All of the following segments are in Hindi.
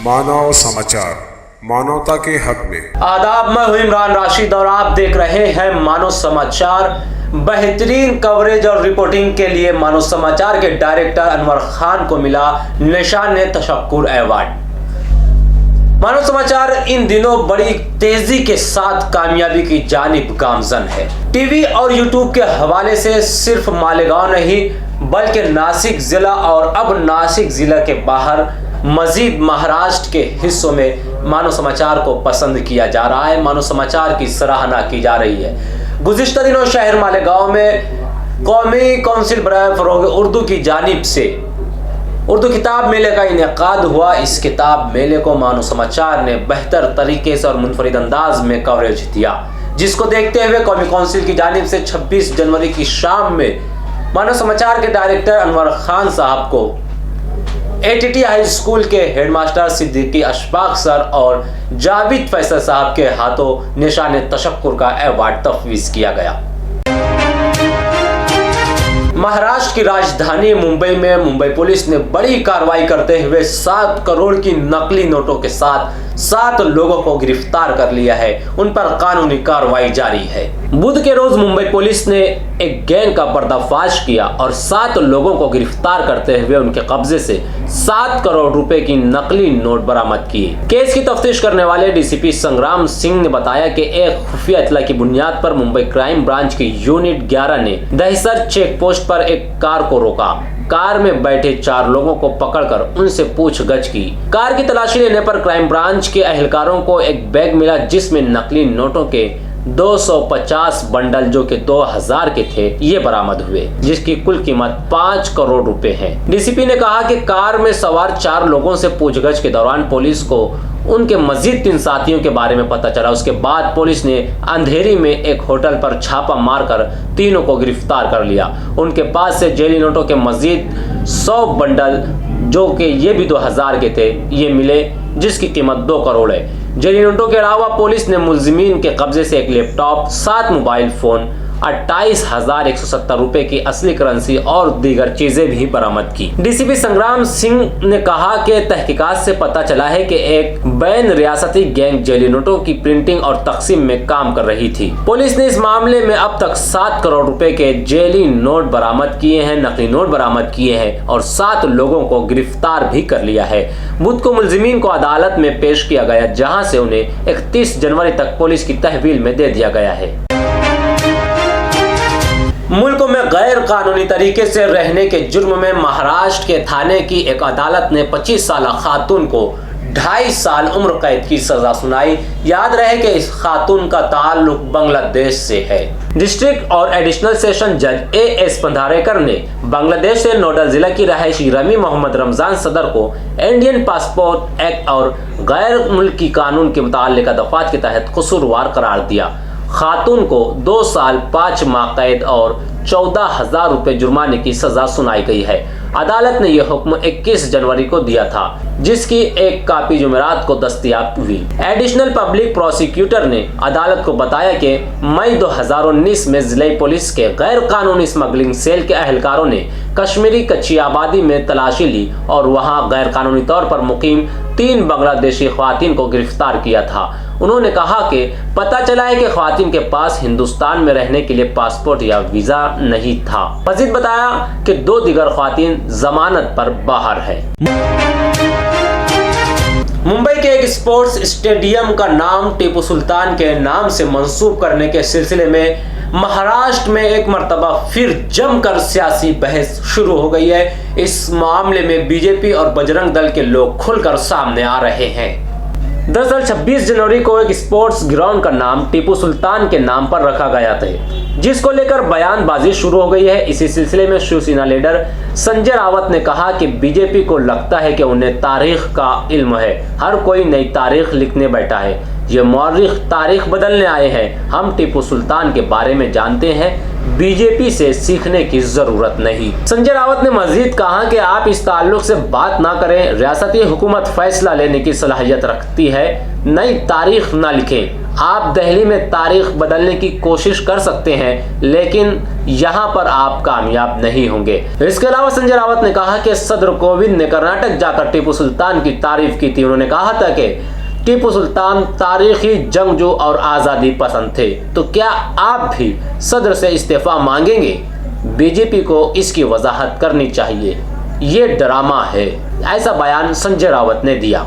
मानव समाचार, मानवता के हक में। आदाब, मैं हूं इमरान राशिद और आप देख रहे हैं मानव समाचार। बेहतरीन कवरेज और रिपोर्टिंग के लिए मानव समाचार के डायरेक्टर अनवर खान को मिला निशान-ए-तशक्कुर अवार्ड। मानव समाचार इन दिनों बड़ी तेजी के साथ कामयाबी की जानिब गामजन है। टीवी और यूट्यूब के हवाले से सिर्फ मालेगांव नहीं बल्कि नासिक जिला और अब नासिक जिला के बाहर मजीद महाराष्ट्र के हिस्सों में मानव समाचार को पसंद किया जा रहा है। मानव समाचार की सराहना की जा रही है। गुज़िश्ता दिनों शहर मालेगांव में कौमी कौंसिल बराए फ़रोग़ उर्दू की जानिब से उर्दू किताब मेले का इनेकाद हुआ। इस किताब मेले को मानव समाचार ने बेहतर तरीके से और मुनफरिद अंदाज में कवरेज दिया, जिसको देखते हुए कौमी कौंसिल की जानिब से 26 जनवरी की शाम में मानव समाचार के डायरेक्टर अनवर खान साहब को ATT हाई स्कूल के हेडमास्टर सिद्दीकी अशफाक सर और जावेद फैसल साहब के हाथों निशान-ए-तशक्कुर का अवार्ड तफवीज़ किया गया। महाराष्ट्र की राजधानी मुंबई में मुंबई पुलिस ने बड़ी कार्रवाई करते हुए 7 करोड़ की नकली नोटों के साथ 7 लोगों को गिरफ्तार कर लिया है। उन पर कानूनी कार्रवाई जारी है। बुध के रोज मुंबई पुलिस ने एक गैंग का पर्दाफाश किया और 7 लोगों को गिरफ्तार करते हुए उनके कब्जे से 7 करोड़ रुपए की नकली नोट बरामद किए। केस की तफ्तीश करने वाले DCP संग्राम सिंह ने बताया कि एक खुफिया इत्तला की बुनियाद पर मुंबई क्राइम ब्रांच की यूनिट 11 ने दहिसर चेक पोस्ट पर एक कार को रोका। कार में बैठे 4 लोगों को पकड़कर उनसे पूछगछ की। कार की तलाशी लेने पर क्राइम ब्रांच के एहलकारों को एक बैग मिला जिसमें नकली नोटों के 250 बंडल जो कि 2000 के थे ये बरामद हुए, जिसकी कुल कीमत 5 करोड़ रुपए है। DCP ने कहा कि कार में सवार 4 लोगों से पूछगछ के दौरान पुलिस को उनके मजीद 3 साथियों के बारे में पता चला। उसके बाद पुलिस ने अंधेरी में एक होटल पर छापा मारकर तीनों को गिरफ्तार कर लिया। उनके पास से जेली नोटों के मजीद 100 बंडल जो कि ये भी 2000 के थे ये मिले, जिसकी कीमत 2 करोड़ है। जेली नोटों के अलावा पुलिस ने मुलजिमीन के कब्जे से एक लैपटॉप, 7 मोबाइल फोन, 28,170 रुपए की असली करेंसी और दीगर चीजें भी बरामद की। DCP संग्राम सिंह ने कहा कि तहकीकात से पता चला है कि एक बैन रियासती गैंग जेली नोटों की प्रिंटिंग और तकसीम में काम कर रही थी। पुलिस ने इस मामले में अब तक 7 करोड़ रुपए के जेली नोट बरामद किए हैं, नकली नोट बरामद किए हैं और 7 लोगों को गिरफ्तार भी कर लिया है। बुध को मुलजिमीन को अदालत में पेश किया गया, जहाँ से उन्हें 31 जनवरी तक पुलिस की तहवील में दे दिया गया है। मुल्क में गैर कानूनी तरीके से रहने के जुर्म में महाराष्ट्र के थाने की एक अदालत ने 25 साल खातून को 2.5 साल उम्र कैद की सजा सुनाई। याद रहे कि इस खातून का ताल्लुक बांग्लादेश से है। डिस्ट्रिक्ट और एडिशनल सेशन जज AS पंधारेकर ने बांग्लादेश से नोएडा जिला की रहायशी रमी मोहम्मद रमजान सदर को इंडियन पासपोर्ट एक्ट और गैर मुल्की कानून के मुताल्लिक दफात के तहत कसूरवार करार दिया। खातून को 2 साल 5 माह कैद और 14,000 रुपए जुर्माने की सजा सुनाई गई है। अदालत ने यह हुक्म 21 जनवरी को दिया था, जिसकी एक कापी जुमेरात को दस्तयाब हुई। एडिशनल पब्लिक प्रोसिक्यूटर ने अदालत को बताया कि मई 2019 में जिला पुलिस के गैर कानूनी स्मगलिंग सेल के एहलकारों ने कश्मीरी कच्ची आबादी में तलाशी ली और वहां गैर कानूनी तौर पर मुकीम 3 बांग्लादेशी ख्वातीन को गिरफ्तार किया था। उन्होंने कहा कि पता चला है कि ख्वातीन के पास हिंदुस्तान में रहने के लिए पासपोर्ट या वीजा नहीं था। मजीद बताया कि 2 दीगर ख्वातीन जमानत पर बाहर है। मुंबई के एक स्पोर्ट्स स्टेडियम का नाम टीपू सुल्तान के नाम से मंसूब करने के सिलसिले में महाराष्ट्र में एक मर्तबा फिर जमकर सियासी बहस शुरू हो गई है। इस मामले में बीजेपी और बजरंग दल के लोग खुलकर सामने आ रहे हैं। दरअसल 26 जनवरी को एक स्पोर्ट्स ग्राउंड का नाम टीपू सुल्तान के नाम पर रखा गया था, जिसको लेकर बयानबाजी शुरू हो गई है। इसी सिलसिले में शिवसेना लीडर संजय रावत ने कहा कि बीजेपी को लगता है कि उन्हें तारीख का इल्म है, हर कोई नई तारीख लिखने बैठा है, ये मौर्रिख तारीख बदलने आए हैं। हम टीपू सुल्तान के बारे में जानते हैं, बीजेपी से सीखने की जरूरत नहीं। संजय रावत ने मजीद कहा कि आप इस ताल्लुक से बात ना करें, रियासती हुकूमत फैसला लेने की सलाहियत रखती है, नई तारीख ना लिखें। आप दिल्ली में तारीख बदलने की कोशिश कर सकते हैं, लेकिन यहाँ पर आप कामयाब नहीं होंगे। इसके अलावा संजय रावत ने कहा कि सदर कोविंद ने कर्नाटक जाकर टीपू सुल्तान की तारीफ की थी। उन्होंने कहा था कि टीपू सुल्तान तारीखी जंगजू और आज़ादी पसंद थे। तो क्या आप भी सदर से इस्तीफा मांगेंगे? बीजेपी को इसकी वजाहत करनी चाहिए, ये ड्रामा है, ऐसा बयान संजय रावत ने दिया।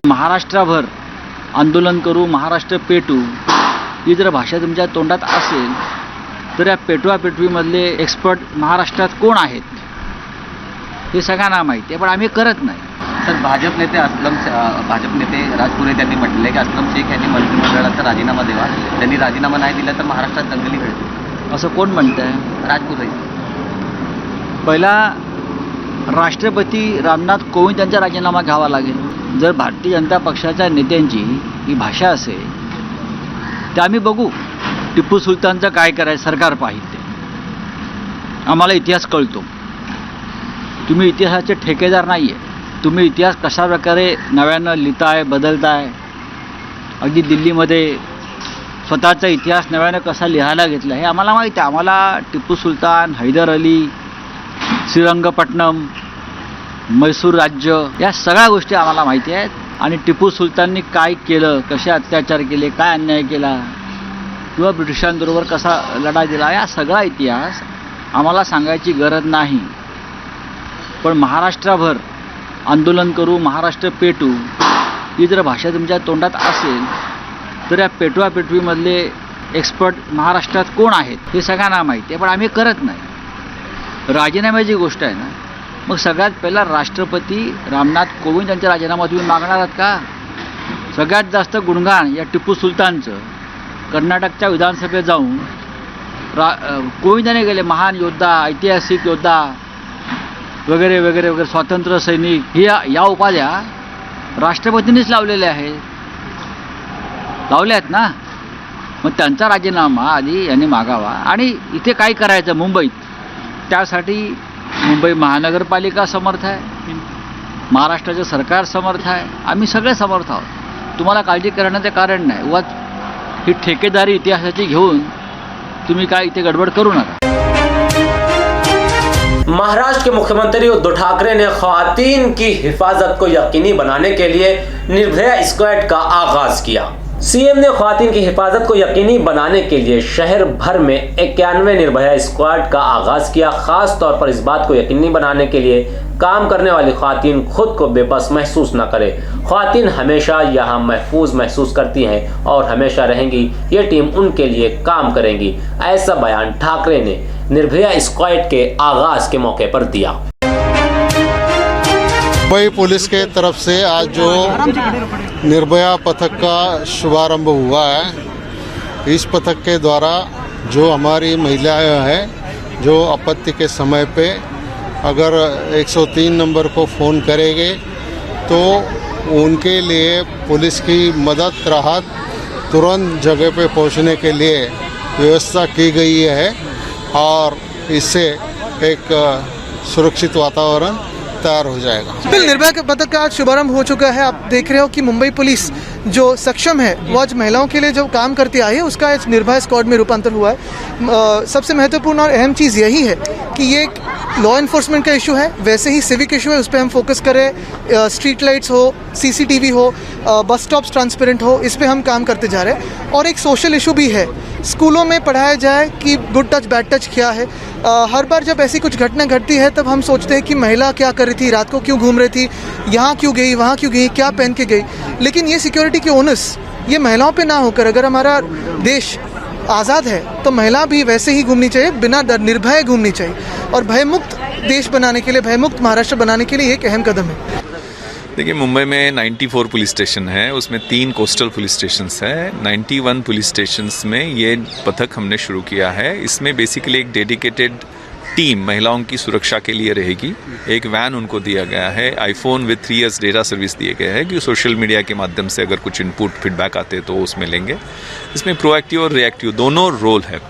महाराष्ट्रभर आंदोलन करू, महाराष्ट्र पेटू ही जर भाषा तुमच्या तोंडात असेल तर या पेटवापेटवीमधले एक्सपर्ट महाराष्ट्रात कोण आहेत हे सगळ्यांना माहिती आहे, पण आम्ही करत नाही। तर भाजप नेते राजपुरे त्यांनी म्हटले की अस्लम शेख यांनी मंत्रिमंडळाचा राजीनामा द्यावा, त्यांनी राजीनामा नाही दिला तर महाराष्ट्रात दंगली घडतील असं कोण म्हणतंय? राजपुरे पहिला राष्ट्रपती रामनाथ कोविंद यांचा राजीनामा घ्यावा लागेल। जर भारतीय जनता पक्षाच्या नेत्यांची ही भाषा असेल तर आम्ही बघू टिपू सुलतानचं काय करायचं, सरकार पाहिजे, आम्हाला इतिहास कळतो। तुम्ही इतिहासाचे ठेकेदार नाही आहे, तुम्ही इतिहास कशा प्रकारे नव्यानं लिहिताय, बदलताय। अगदी दिल्लीमध्ये स्वतःचा इतिहास नव्यानं कसा लिहायला घेतला हे आम्हाला माहिती आहे। आम्हाला टिपू सुलतान, हैदर अली, श्रीरंगपट्टणम, मैसूर राज्य या सगळ्या गोष्टी आम्हाला माहिती आहेत। आणि टिपू सुलताननी काय केलं, कसे अत्याचार केले, काय अन्याय केला किंवा ब्रिटिशांबरोबर कसा लढा दिला, या सगळा इतिहास आम्हाला सांगायची गरज नाही। पण महाराष्ट्रभर आंदोलन करू, महाराष्ट्र पेटू ही जर भाषा तुमच्या तोंडात असेल तर या पेटवापेटवीमधले एक्सपर्ट महाराष्ट्रात कोण आहेत हे सगळ्यांना माहिती आहे, पण आम्ही करत नाही। राजीनाम्याची गोष्ट आहे ना, मग सगळ्यात पहिला राष्ट्रपती रामनाथ कोविंद यांचा राजीनामा तुम्ही मागणार आहात का? सगळ्यात जास्त गुणगान या टिपू सुलतानचं कर्नाटकच्या विधानसभेत जाऊन कोविंदाने गेले, महान योद्धा, ऐतिहासिक योद्धा वगैरे वगैरे वगैरे, स्वातंत्र्य सैनिक, ही या उपाध्या राष्ट्रपतींनीच लावलेल्या आहेत, लावल्या आहेत ना। मग त्यांचा राजीनामा आधी यांनी मागावा। आणि इथे काय करायचं मुंबईत, त्यासाठी मुंबई महानगरपालिका समर्थ आहे, महाराष्ट्राचं सरकार समर्थ आहे, आम्ही सगळे समर्थ आहोत। तुम्हाला काळजी करण्याचं कारण नाही। व ही ठेकेदारी इतिहासाची घेऊन तुम्ही काय इथे गडबड करू नका। महाराष्ट्र के मुख्यमंत्री उद्धव ठाकरे ने ख्वातीन की हिफाजत को यकीनी बनाने के लिए निर्भया स्क्वाड का आगाज किया। सीएम ने ख्वातीन की हिफाजत को यकीनी बनाने के लिए शहर भर में 91 निर्भया स्क्वाड का आगाज किया। खास तौर पर इस बात को यकीनी बनाने के लिए काम करने वाली ख्वातीन खुद को बेबस महसूस न करे। ख्वातीन हमेशा यहाँ महफूज महसूस करती हैं और हमेशा रहेंगी। ये टीम उनके लिए काम करेंगी, ऐसा बयान ठाकरे ने निर्भया स्क्वाड के आगाज के मौके पर दिया। मुंबई पुलिस के तरफ से आज जो निर्भया पथक का शुभारंभ हुआ है, इस पथक के द्वारा जो हमारी महिलाएं हैं जो आपत्ति के समय पे अगर 103 नंबर को फ़ोन करेंगे तो उनके लिए पुलिस की मदद, राहत तुरंत जगह पे पहुंचने के लिए व्यवस्था की गई है और इससे एक सुरक्षित वातावरण तैयार हो जाएगा। बिल्कुल, निर्भया पथक का आज शुभारंभ हो चुका है। आप देख रहे हो कि मुंबई पुलिस जो सक्षम है वो आज महिलाओं के लिए जो काम करती आई है उसका आज निर्भया स्क्वाड में रूपांतर हुआ है। सबसे महत्वपूर्ण और अहम चीज़ यही है कि ये एक लॉ इन्फोर्समेंट का इशू है, वैसे ही सिविक इशू है, उस पर हम फोकस करें। स्ट्रीट लाइट्स हो, सीसीटीवी हो, बस स्टॉप्स ट्रांसपेरेंट हो, इस पर हम काम करते जा रहे हैं। और एक सोशल इशू भी है, स्कूलों में पढ़ाया जाए कि गुड टच बैड टच क्या है। हर बार जब ऐसी कुछ घटना घटती है तब हम सोचते हैं कि महिला क्या कर रही थी, रात को क्यों घूम रही थी, यहाँ क्यों गई, वहाँ क्यों गई, क्या पहन के गई। लेकिन ये सिक्योरिटी के ओनस ये महिलाओं पे ना होकर अगर हमारा देश आज़ाद है तो महिला भी वैसे ही घूमनी चाहिए, बिना डर निर्भय घूमनी चाहिए। और भयमुक्त देश बनाने के लिए, भयमुक्त महाराष्ट्र बनाने के लिए एक अहम कदम है। देखिए, मुंबई में 94 पुलिस स्टेशन है, उसमें 3 कोस्टल पुलिस स्टेशंस हैं। 91 पुलिस स्टेशंस में ये पथक हमने शुरू किया है। इसमें बेसिकली एक डेडिकेटेड टीम महिलाओं की सुरक्षा के लिए रहेगी। एक वैन उनको दिया गया है, iPhone with 3 years data service दिए गए हैं कि सोशल मीडिया के माध्यम से अगर कुछ इनपुट फीडबैक आते तो उसमें लेंगे। इसमें प्रोएक्टिव और रिएक्टिव दोनों रोल है।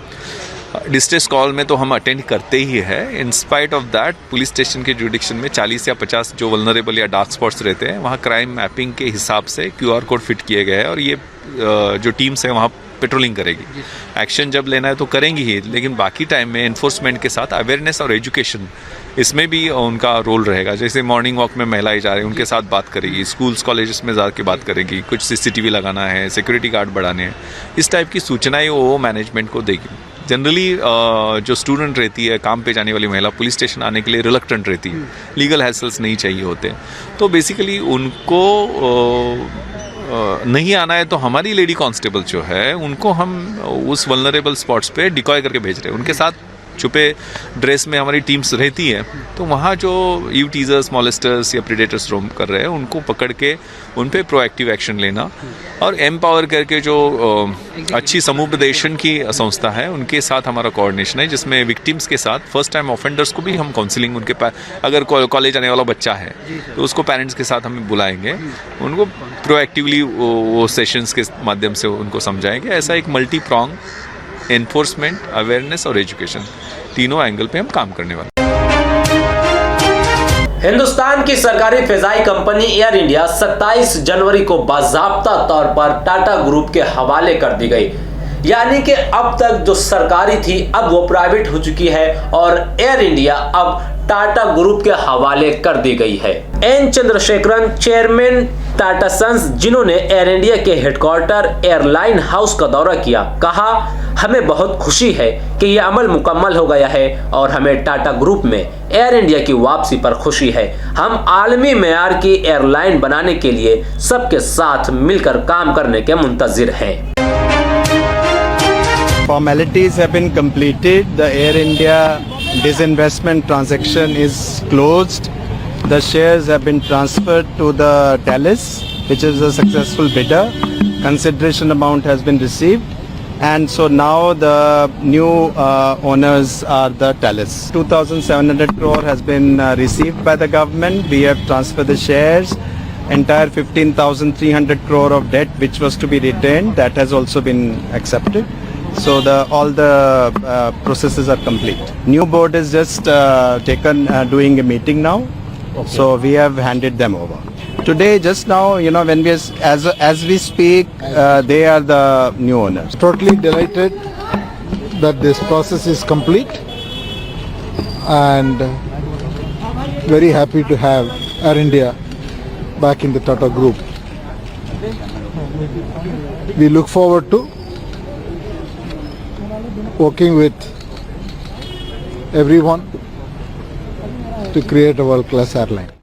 डिस्ट्रेस कॉल में तो हम अटेंड करते ही है। In spite of that police station के जुडिक्शन में 40 या 50 जो वल्नरेबल या डार्क स्पॉट्स रहते हैं, वहाँ क्राइम मैपिंग के हिसाब से QR कोड फिट किए गए हैं और ये जो टीम्स है वहाँ पेट्रोलिंग करेगी। एक्शन जब लेना है तो करेंगी ही, लेकिन बाकी टाइम में एनफोर्समेंट के साथ अवेयरनेस और एजुकेशन इसमें भी उनका रोल रहेगा। जैसे मॉर्निंग वॉक में महिलाएं जा रही हैं, उनके साथ बात करेगी, स्कूल्स कॉलेजेस में जाके बात करेगी, कुछ CCTV लगाना है, सिक्योरिटी गार्ड बढ़ाने हैं, इस टाइप की सूचनाएं वो मैनेजमेंट को देगी। जनरली जो स्टूडेंट रहती है, काम पे जाने वाली महिला पुलिस स्टेशन आने के लिए रिलक्टेंट रहती है, लीगल हैसल्स नहीं चाहिए होते, तो बेसिकली उनको नहीं आना है तो हमारी लेडी कांस्टेबल जो है उनको हम उस वल्नरेबल स्पॉट्स पे डिकॉय करके भेज रहे हैं। उनके साथ छुपे ड्रेस में हमारी टीम्स रहती है, तो वहाँ जो ईव टीजर्स, मॉलेस्टर्स या प्रेडेटर्स रोम कर रहे हैं उनको पकड़ के उन पे प्रोएक्टिव एक्शन लेना, और एम्पावर करके जो अच्छी समुपदेशन की संस्था है उनके साथ हमारा कोऑर्डिनेशन है, जिसमें विक्टिम्स के साथ फर्स्ट टाइम ऑफेंडर्स को भी हम काउंसलिंग, उनके अगर कॉलेज आने वाला बच्चा है तो उसको पेरेंट्स के साथ हम बुलाएंगे, उनको प्रोएक्टिवली वो सेशंस के माध्यम से उनको समझाएंगे। ऐसा एक मल्टी प्रॉन्ग एनफोर्समेंट, अवेयरनेस और एजुकेशन, तीनों एंगल पे हम काम करने वाले। हिंदुस्तान की सरकारी फिजाई कंपनी एयर इंडिया 27 जनवरी को बाज़ाब्ता तौर पर टाटा ग्रुप के हवाले कर दी गई। यानी कि अब तक जो सरकारी थी अब वो प्राइवेट हो चुकी है और एयर इंडिया अब टाटा ग्रुप के हवाले कर दी गई है। N Chandrasekaran, chairman Tata sons, जिन्होंने एयर इंडिया के हेडक्वार्टर एयरलाइन हाउस का दौरा किया, कहा हमें बहुत खुशी है कि यह अमल मुकम्मल हो गया है और हमें टाटा ग्रुप में एयर इंडिया की वापसी पर खुशी है। हम आलमी मेयार की एयरलाइन बनाने के लिए सबके साथ मिलकर काम करने के मुंतजिर हैं। Formalities have been completed. The Air India disinvestment transaction is closed. The shares have been transferred to the Thales, which is a successful bidder. Consideration amount has been received, and so now the new owners are the Thales. 2,700 crore has been received by the government. We have transferred the shares. Entire 15,300 crore of debt which was to be retained, that has also been accepted. So all the processes are complete. New board is just doing a meeting now. Okay. So we have handed them over. Today, just now, when as we speak, they are the new owners. Totally delighted that this process is complete, and very happy to have Air India back in the Tata Group. We look forward to working with everyone to create a world-class airline.